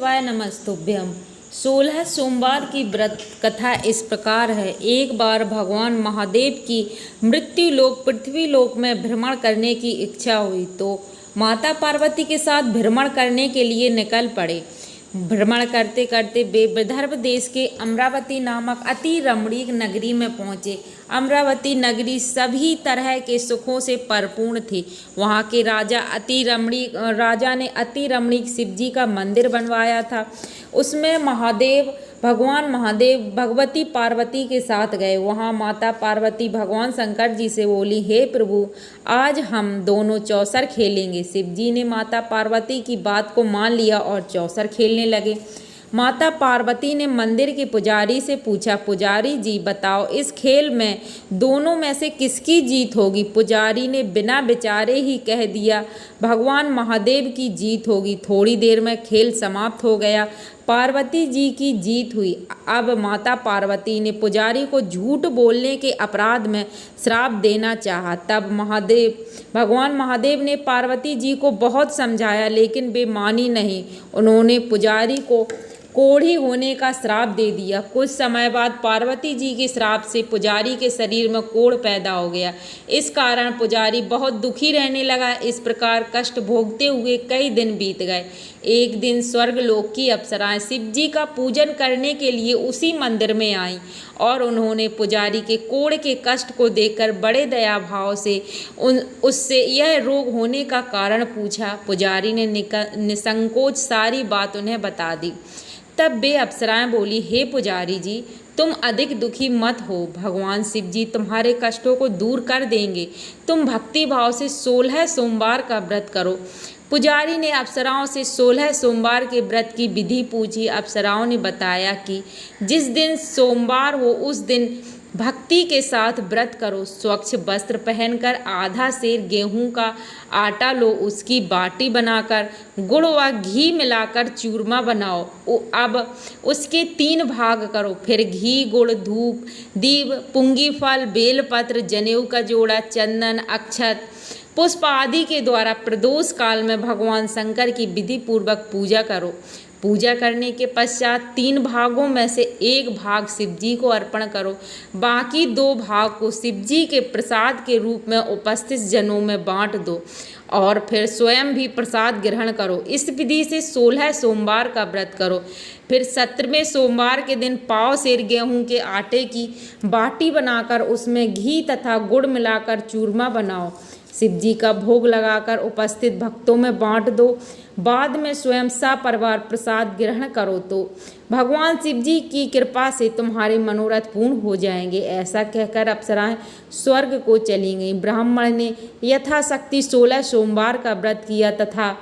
वाय नमस्तुभ्यम। 16 सोमवार की व्रत कथा इस प्रकार है। एक बार भगवान महादेव की मृत्यु लोक पृथ्वी लोक में भ्रमण करने की इच्छा हुई तो माता पार्वती के साथ भ्रमण करने के लिए निकल पड़े। भ्रमण करते करते वे विदर्भ देश के अमरावती नामक अति रमणीक नगरी में पहुँचे। अमरावती नगरी सभी तरह के सुखों से परिपूर्ण थी। वहाँ के राजा ने अति रमणीक शिव जी का मंदिर बनवाया था। उसमें भगवान महादेव भगवती पार्वती के साथ गए। वहाँ माता पार्वती भगवान शंकर जी से बोली, हे प्रभु, आज हम दोनों चौसर खेलेंगे। शिव जी ने माता पार्वती की बात को मान लिया और चौसर खेलने लगे। माता पार्वती ने मंदिर के पुजारी से पूछा, पुजारी जी बताओ, इस खेल में दोनों में से किसकी जीत होगी? पुजारी ने बिना विचारे ही कह दिया, भगवान महादेव की जीत होगी। थोड़ी देर में खेल समाप्त हो गया। पार्वती जी की जीत हुई। अब माता पार्वती ने पुजारी को झूठ बोलने के अपराध में श्राप देना चाहा। तब भगवान महादेव ने पार्वती जी को बहुत समझाया, लेकिन वे मानी नहीं। उन्होंने पुजारी को कोढ़ी होने का श्राप दे दिया। कुछ समय बाद पार्वती जी के श्राप से पुजारी के शरीर में कोढ़ पैदा हो गया। इस कारण पुजारी बहुत दुखी रहने लगा। इस प्रकार कष्ट भोगते हुए कई दिन बीत गए। एक दिन स्वर्ग लोक की अप्सराएं शिव जी का पूजन करने के लिए उसी मंदिर में आईं और उन्होंने पुजारी के कोढ़ के कष्ट को देखकर बड़े दया भाव से उससे यह रोग होने का कारण पूछा। पुजारी ने निसंकोच सारी बात उन्हें बता दी। तब वे अप्सराएं बोली, हे पुजारी जी, तुम अधिक दुखी मत हो। भगवान शिव जी तुम्हारे कष्टों को दूर कर देंगे। तुम भक्ति भाव से 16 सोमवार का व्रत करो। पुजारी ने अप्सराओं से 16 सोमवार के व्रत की विधि पूछी। अप्सराओं ने बताया कि जिस दिन सोमवार हो उस दिन भक्ति के साथ व्रत करो। स्वच्छ वस्त्र पहनकर आधा सेर गेहूं का आटा लो, उसकी बाटी बनाकर गुड़ व घी मिलाकर चूरमा बनाओ। अब उसके 3 भाग करो। फिर घी, गुड़, धूप, दीप, पुंगी फल, बेलपत्र, जनेऊ का जोड़ा, चंदन, अक्षत, पुष्प आदि के द्वारा प्रदोष काल में भगवान शंकर की विधि पूर्वक पूजा करो। पूजा करने के पश्चात 3 भागों में से 1 भाग शिव जी को अर्पण करो। बाकी 2 भाग को शिव जी के प्रसाद के रूप में उपस्थित जनों में बांट दो और फिर स्वयं भी प्रसाद ग्रहण करो। इस विधि से 16 सोमवार का व्रत करो। फिर 17वें सोमवार के दिन पाव सेर गेहूं के आटे की बाटी बनाकर उसमें घी तथा गुड़ मिलाकर चूरमा बनाओ। शिव जी का भोग लगाकर उपस्थित भक्तों में बांट दो। बाद में स्वयं सपरिवार प्रसाद ग्रहण करो तो भगवान शिव जी की कृपा से तुम्हारे मनोरथ पूर्ण हो जाएंगे। ऐसा कहकर अप्सराएं स्वर्ग को चली गईं। ब्राह्मण ने यथाशक्ति 16 सोमवार का व्रत किया तथा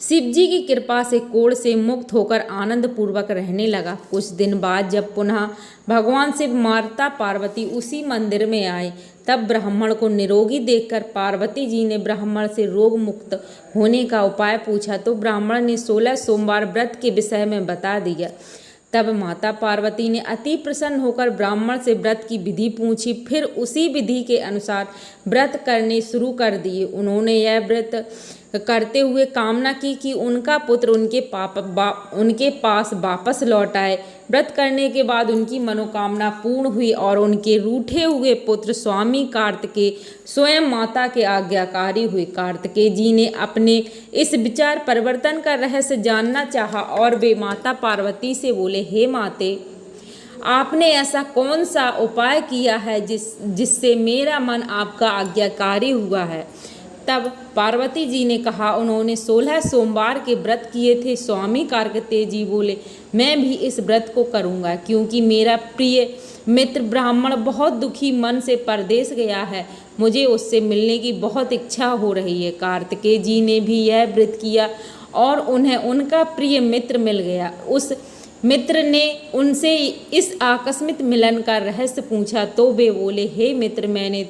शिव जी की कृपा से कोढ़ से मुक्त होकर आनंद पूर्वक रहने लगा। कुछ दिन बाद जब पुनः भगवान शिव माता पार्वती उसी मंदिर में आए, तब ब्राह्मण को निरोगी देखकर पार्वती जी ने ब्राह्मण से रोग मुक्त होने का उपाय पूछा तो ब्राह्मण ने 16 सोमवार व्रत के विषय में बता दिया। तब माता पार्वती ने अति प्रसन्न होकर ब्राह्मण से व्रत की विधि पूछी। फिर उसी विधि के अनुसार व्रत करने शुरू कर दिए। उन्होंने यह व्रत करते हुए कामना की कि उनका पुत्र उनके पास वापस लौट आए। व्रत करने के बाद उनकी मनोकामना पूर्ण हुई और उनके रूठे हुए पुत्र स्वामी कार्तिकेय स्वयं माता के आज्ञाकारी हुए। कार्तिकेय जी ने अपने इस विचार परिवर्तन का रहस्य जानना चाहा और वे माता पार्वती से बोले, हे माते, आपने ऐसा कौन सा उपाय किया है जिससे मेरा मन आपका आज्ञाकारी हुआ है? तब पार्वती जी ने कहा, उन्होंने 16 सोमवार के व्रत किए थे। स्वामी कार्तिकेय जी बोले, मैं भी इस व्रत को करूँगा, क्योंकि मेरा प्रिय मित्र ब्राह्मण बहुत दुखी मन से परदेश गया है। मुझे उससे मिलने की बहुत इच्छा हो रही है। कार्तिकेय जी ने भी यह व्रत किया और उन्हें उनका प्रिय मित्र मिल गया। उस मित्र ने उनसे इस आकस्मिक मिलन का रहस्य पूछा तो वे बोले, हे मित्र, मैंने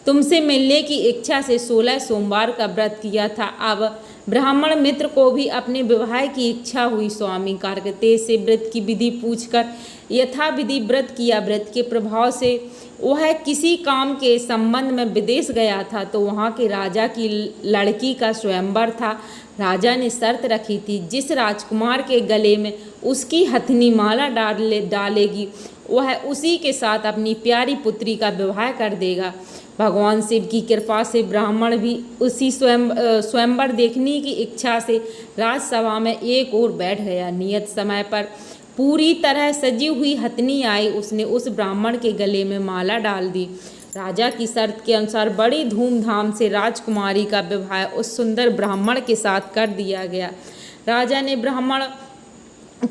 तुमसे मिलने की इच्छा से 16 सोमवार का व्रत किया था। अब ब्राह्मण मित्र को भी अपने विवाह की इच्छा हुई। स्वामी कार्कतेय से व्रत की विधि पूछकर यथा विधि व्रत किया। व्रत के प्रभाव से वह किसी काम के संबंध में विदेश गया था, तो वहाँ के राजा की लड़की का स्वयंवर था। राजा ने शर्त रखी थी, जिस राजकुमार के गले में उसकी हथनी माला डालेगी वह उसी के साथ अपनी प्यारी पुत्री का विवाह कर देगा। भगवान शिव की कृपा से ब्राह्मण भी उसी स्वयंवर देखने की इच्छा से राजसभा में एक ओर बैठ गया। नियत समय पर पूरी तरह सजी हुई हथनी आई। उसने उस ब्राह्मण के गले में माला डाल दी। राजा की शर्त के अनुसार बड़ी धूमधाम से राजकुमारी का विवाह उस सुंदर ब्राह्मण के साथ कर दिया गया। राजा ने ब्राह्मण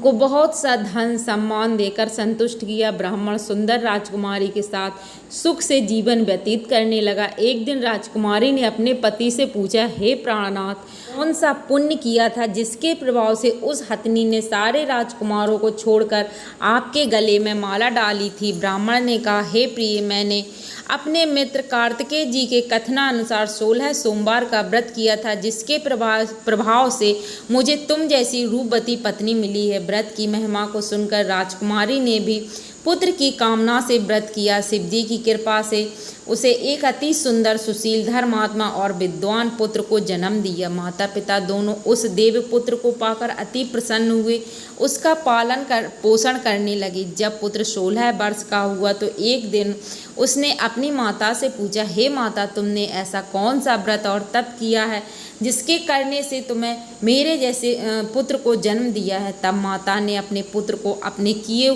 को बहुत सा धन सम्मान देकर संतुष्ट किया। ब्राह्मण सुंदर राजकुमारी के साथ सुख से जीवन व्यतीत करने लगा। एक दिन राजकुमारी ने अपने पति से पूछा, हे प्राणनाथ, कौन सा पुण्य किया था जिसके प्रभाव से उस हथनी ने सारे राजकुमारों को छोड़कर आपके गले में माला डाली थी? ब्राह्मण ने कहा, हे प्रिय, मैंने अपने मित्र कार्तिकेय जी के कथनानुसार 16 सोमवार का व्रत किया था, जिसके प्रभाव से मुझे तुम जैसी रूपवती पत्नी मिली है। व्रत की महिमा को सुनकर राजकुमारी ने भी पुत्र की कामना से व्रत किया। शिवजी की कृपा से उसे एक अति सुंदर, सुशील, धर्मात्मा और विद्वान पुत्र को जन्म दिया। माता पिता दोनों उस देव पुत्र को पाकर अति प्रसन्न हुए, उसका पोषण करने लगे। जब पुत्र 16 वर्ष का हुआ तो एक दिन उसने अपनी माता से पूछा, हे माता, तुमने ऐसा कौन सा व्रत और तप किया है जिसके करने से तुम्हें मेरे जैसे पुत्र को जन्म दिया है? तब माता ने अपने पुत्र को अपने किए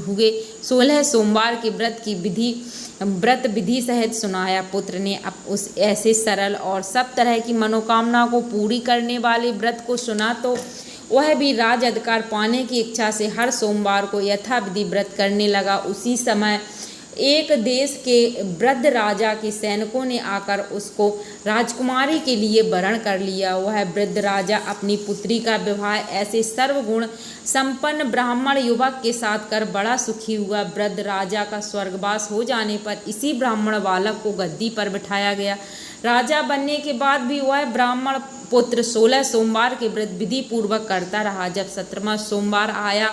हुए 16 सोमवार के व्रत विधि सहित सुनाया। पुत्र ने अब उस ऐसे सरल और सब तरह की मनोकामना को पूरी करने वाले व्रत को सुना तो वह भी राज अधिकार पाने की इच्छा से हर सोमवार को यथाविधि व्रत करने लगा। उसी समय एक देश के वृद्ध राजा के सैनिकों ने आकर उसको राजकुमारी के लिए वरण कर लिया। वह वृद्ध राजा अपनी पुत्री का विवाह ऐसे सर्वगुण संपन्न ब्राह्मण युवक के साथ कर बड़ा सुखी हुआ। वृद्ध राजा का स्वर्गवास हो जाने पर इसी ब्राह्मण बालक को गद्दी पर बिठाया गया। राजा बनने के बाद भी वह ब्राह्मण पुत्र 16 सोमवार के व्रत विधि पूर्वक करता रहा। जब 17वां सोमवार आया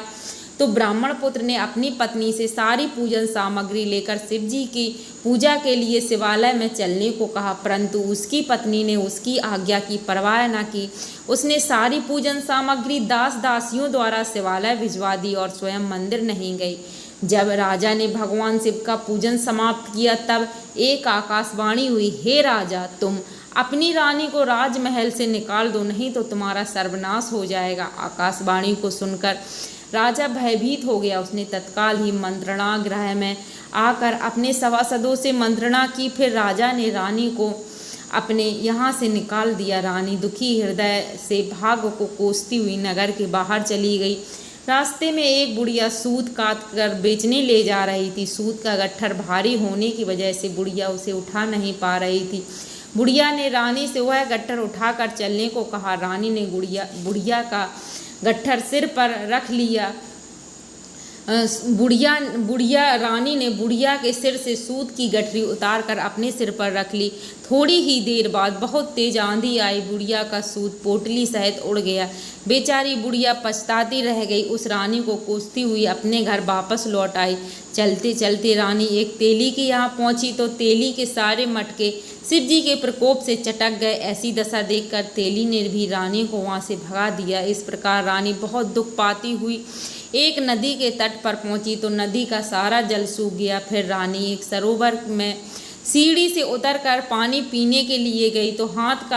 तो ब्राह्मण पुत्र ने अपनी पत्नी से सारी पूजन सामग्री लेकर शिवजी की पूजा के लिए शिवालय में चलने को कहा, परंतु उसकी पत्नी ने उसकी आज्ञा की परवाह न की। उसने सारी पूजन सामग्री दास दासियों द्वारा शिवालय भिजवा दी और स्वयं मंदिर नहीं गई। जब राजा ने भगवान शिव का पूजन समाप्त किया तब एक आकाशवाणी हुई, हे राजा, तुम अपनी रानी को राजमहल से निकाल दो, नहीं तो तुम्हारा सर्वनाश हो जाएगा। आकाशवाणी को सुनकर राजा भयभीत हो गया। उसने तत्काल ही मंत्रणा गृह में आकर अपने सभासदों से मंत्रणा की। फिर राजा ने रानी को अपने यहाँ से निकाल दिया। रानी दुखी हृदय से भाग्य को कोसती हुई नगर के बाहर चली गई। रास्ते में एक बुढ़िया सूत काट कर बेचने ले जा रही थी। सूत का गट्ठर भारी होने की वजह से बुढ़िया उसे उठा नहीं पा रही थी। बुढ़िया ने रानी से वह गट्ठर उठाकर चलने को कहा। रानी ने बुढ़िया का गट्ठर सिर पर रख लिया। रानी ने बुढ़िया के सिर से सूत की गठरी उतारकर अपने सिर पर रख ली। थोड़ी ही देर बाद बहुत तेज आंधी आई। बुढ़िया का सूत पोटली सहित उड़ गया। बेचारी बुढ़िया पछताती रह गई। उस रानी को कोसती हुई अपने घर वापस लौट आई। चलते चलते रानी एक तेली के यहाँ पहुंची तो तेली के सारे मटके शिवजी के प्रकोप से चटक गए। ऐसी दशा देखकर तेली ने भी रानी को वहाँ से भगा दिया। इस प्रकार रानी बहुत दुख पाती हुई एक नदी के तट पर पहुंची तो नदी का सारा जल सूख गया। फिर रानी एक सरोवर में सीढ़ी से उतरकर पानी पीने के लिए गई तो हाथ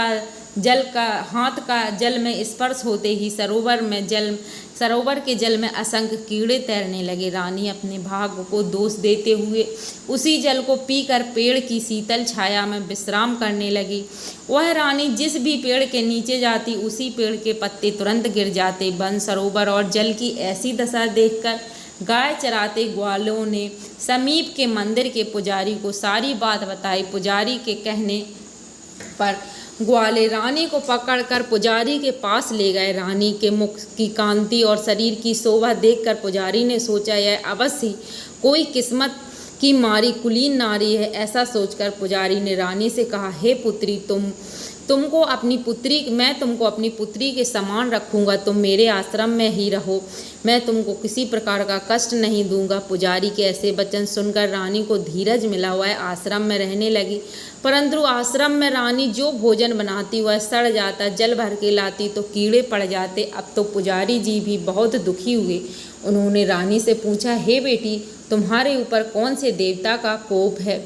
का जल में स्पर्श होते ही सरोवर के जल में असंख्य कीड़े तैरने लगे। रानी अपने भाग्य को दोष देते हुए उसी जल को पीकर पेड़ की शीतल छाया में विश्राम करने लगी। वह रानी जिस भी पेड़ के नीचे जाती उसी पेड़ के पत्ते तुरंत गिर जाते। वन, सरोवर और जल की ऐसी दशा देखकर गाय चराते ग्वालों ने समीप के मंदिर के पुजारी को सारी बात बताई। पुजारी के कहने पर ग्वाले रानी को पकड़कर पुजारी के पास ले गए। रानी के मुख की कांति और शरीर की शोभा देखकर पुजारी ने सोचा, यह अवश्य कोई किस्मत की मारी कुलीन नारी है। ऐसा सोचकर पुजारी ने रानी से कहा, हे पुत्री, मैं तुमको अपनी पुत्री के समान रखूँगा, तुम मेरे आश्रम में ही रहो, मैं तुमको किसी प्रकार का कष्ट नहीं दूंगा। पुजारी के ऐसे वचन सुनकर रानी को धीरज मिला, वह आश्रम में रहने लगी। परंतु आश्रम में रानी जो भोजन बनाती वह सड़ जाता, जल भर के लाती तो कीड़े पड़ जाते। अब तो पुजारी जी भी बहुत दुखी हुए। उन्होंने रानी से पूछा, हे बेटी, तुम्हारे ऊपर कौन से देवता का कोप है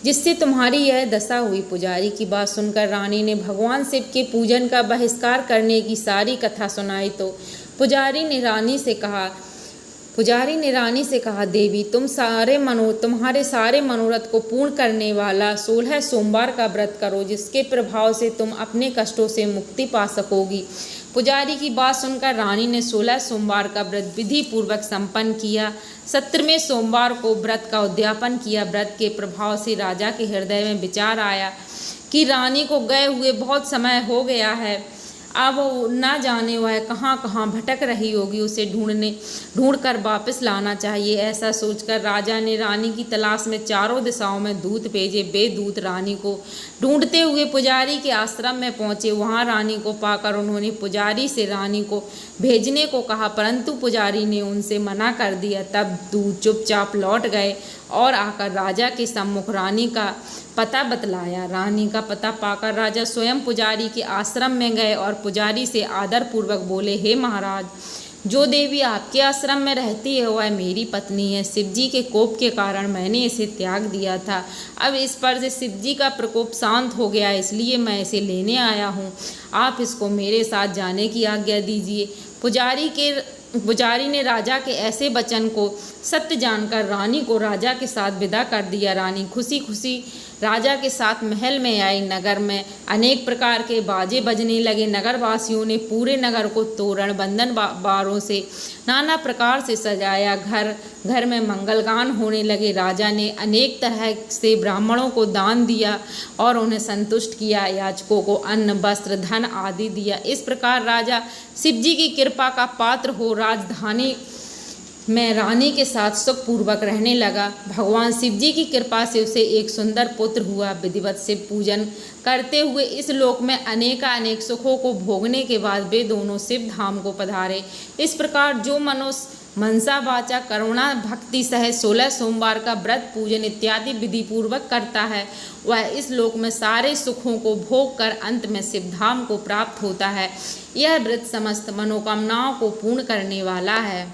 जिससे तुम्हारी यह दशा हुई? पुजारी की बात सुनकर रानी ने भगवान शिव के पूजन का बहिष्कार करने की सारी कथा सुनाई तो पुजारी ने रानी से कहा, देवी, तुम्हारे सारे मनोरथ को पूर्ण करने वाला 16 सोमवार का व्रत करो, जिसके प्रभाव से तुम अपने कष्टों से मुक्ति पा सकोगी। पुजारी की बात सुनकर रानी ने 16 सोमवार का व्रत विधि पूर्वक संपन्न किया। 17वें सोमवार को व्रत का उद्यापन किया। व्रत के प्रभाव से राजा के हृदय में विचार आया कि रानी को गए हुए बहुत समय हो गया है, अब ना जाने वह कहाँ कहाँ भटक रही होगी, उसे ढूंढ कर वापस लाना चाहिए। ऐसा सोचकर राजा ने रानी की तलाश में चारों दिशाओं में दूत भेजे। वे दूत रानी को ढूंढते हुए पुजारी के आश्रम में पहुँचे। वहाँ रानी को पाकर उन्होंने पुजारी से रानी को भेजने को कहा, परंतु पुजारी ने उनसे मना कर दिया। तब दूत चुपचाप लौट गए और आकर राजा के सम्मुख रानी का पता बतलाया। रानी का पता पाकर राजा स्वयं पुजारी के आश्रम में गए और पुजारी से आदर पूर्वक बोले, हे महाराज, जो देवी आपके आश्रम में रहती है वह मेरी पत्नी है। शिवजी के कोप के कारण मैंने इसे त्याग दिया था। अब इस पर से शिवजी का प्रकोप शांत हो गया, इसलिए मैं इसे लेने आया हूँ। आप इसको मेरे साथ जाने की आज्ञा दीजिए। पुजारी ने राजा के ऐसे वचन को सत्य जानकर रानी को राजा के साथ विदा कर दिया। रानी खुशी खुशी राजा के साथ महल में आई। नगर में अनेक प्रकार के बाजे बजने लगे। नगरवासियों ने पूरे नगर को तोरण बंधन बारों से नाना प्रकार से सजाया। घर घर में मंगलगान होने लगे। राजा ने अनेक तरह से ब्राह्मणों को दान दिया और उन्हें संतुष्ट किया। याचकों को अन्न, वस्त्र, धन आदि दिया। इस प्रकार राजा शिवजी की कृपा का पात्र हो राजधानी में रानी के साथ सुखपूर्वक रहने लगा। भगवान शिवजी की कृपा से उसे एक सुंदर पुत्र हुआ। विधिवत शिव पूजन करते हुए इस लोक में अनेक सुखों को भोगने के बाद वे दोनों शिव धाम को पधारे। इस प्रकार जो मनुष्य मनसा वाचा करुणा भक्ति सह 16 सोमवार का व्रत पूजन इत्यादि विधि पूर्वक करता है, वह इस लोक में सारे सुखों को भोग कर अंत में शिवधाम को प्राप्त होता है। यह व्रत समस्त मनोकामनाओं को पूर्ण करने वाला है।